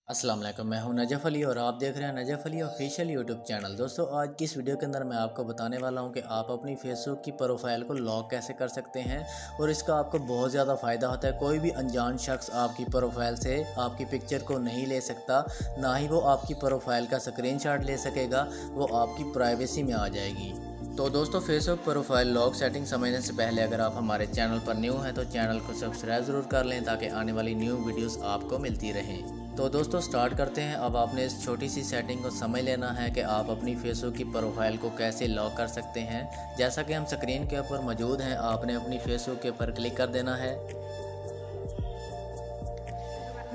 अस्सलाम वालेकुम, मैं हूं नजफ़ अली और आप देख रहे हैं Najaf Ali official YouTube channel. दोस्तों, आज की इस वीडियो के अंदर मैं आपको बताने वाला हूं कि आप अपनी फेसबुक की प्रोफाइल को लॉक कैसे कर सकते हैं और इसका आपको बहुत ज़्यादा फ़ायदा होता है। कोई भी अनजान शख्स आपकी प्रोफाइल से आपकी पिक्चर को नहीं ले सकता, ना ही वो आपकी प्रोफाइल का स्क्रीनशॉट ले सकेगा, वो आपकी प्राइवेसी में आ जाएगी। तो दोस्तों, फेसबुक प्रोफाइल लॉक सेटिंग समझने से पहले अगर आप हमारे चैनल पर न्यू हैं तो चैनल को सब्सक्राइब ज़रूर कर लें ताकि आने वाली न्यू वीडियोस आपको मिलती रहें। तो दोस्तों, स्टार्ट करते हैं। अब आपने इस छोटी सी सेटिंग को समझ लेना है कि आप अपनी फेसबुक की प्रोफाइल को कैसे लॉक कर सकते हैं। जैसा कि हम स्क्रीन के ऊपर मौजूद हैं, आपने अपनी फेसबुक के ऊपर क्लिक कर देना है।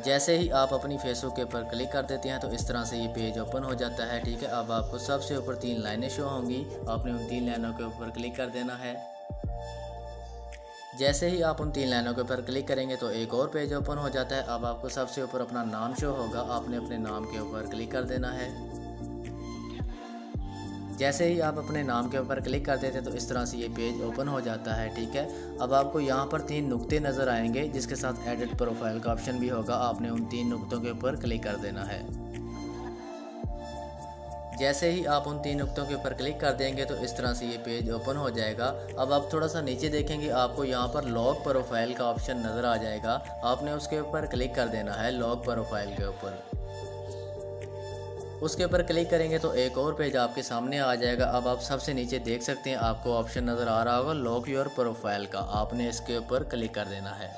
जैसे ही आप अपनी फेसबुक के ऊपर क्लिक कर देते हैं तो इस तरह से ये पेज ओपन हो जाता है। ठीक है, अब आपको सबसे ऊपर 3 लाइनें शो होंगी, आपने उन 3 लाइनों के ऊपर क्लिक कर देना है। जैसे ही आप उन 3 लाइनों के ऊपर क्लिक करेंगे तो एक और पेज ओपन हो जाता है। अब आपको सबसे ऊपर अपना नाम शो होगा, आपने अपने नाम के ऊपर क्लिक कर देना है। जैसे ही आप अपने नाम के ऊपर क्लिक कर देते हैं तो इस तरह से ये पेज ओपन हो जाता है। ठीक है, अब आपको यहाँ पर 3 नुक्ते नज़र आएंगे जिसके साथ एडिट प्रोफाइल का ऑप्शन भी होगा, आपने उन 3 नुक्तों के ऊपर क्लिक कर देना है। जैसे ही आप उन 3 नुक्तों के ऊपर क्लिक कर देंगे तो इस तरह से ये पेज ओपन हो जाएगा। अब आप थोड़ा सा नीचे देखेंगे, आपको यहाँ पर लॉक प्रोफाइल का ऑप्शन नज़र आ जाएगा, आपने उसके ऊपर क्लिक कर देना है। लॉक प्रोफाइल के ऊपर उसके ऊपर क्लिक करेंगे तो एक और पेज आपके सामने आ जाएगा। अब आप सबसे नीचे देख सकते हैं, आपको ऑप्शन नज़र आ रहा होगा लॉक योर प्रोफाइल का, आपने इसके ऊपर क्लिक कर देना है।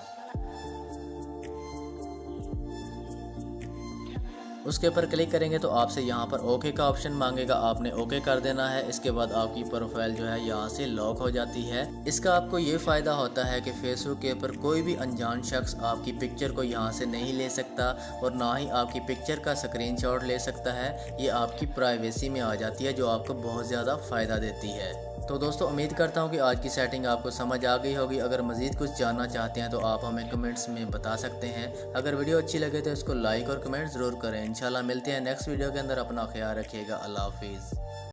उसके ऊपर क्लिक करेंगे तो आपसे यहाँ पर ओके का ऑप्शन मांगेगा, आपने ओके कर देना है। इसके बाद आपकी प्रोफाइल जो है यहाँ से लॉक हो जाती है। इसका आपको ये फ़ायदा होता है कि फेसबुक के ऊपर कोई भी अनजान शख्स आपकी पिक्चर को यहाँ से नहीं ले सकता और ना ही आपकी पिक्चर का स्क्रीनशॉट ले सकता है। ये आपकी प्राइवेसी में आ जाती है, जो आपको बहुत ज़्यादा फ़ायदा देती है। तो दोस्तों, उम्मीद करता हूँ कि आज की सेटिंग आपको समझ आ गई होगी। अगर मज़ीद कुछ जानना चाहते हैं तो आप हमें कमेंट्स में बता सकते हैं। अगर वीडियो अच्छी लगे तो इसको लाइक और कमेंट ज़रूर करें। इंशाल्लाह मिलते हैं नेक्स्ट वीडियो के अंदर। अपना ख्याल रखिएगा। अल्लाह हाफिज़।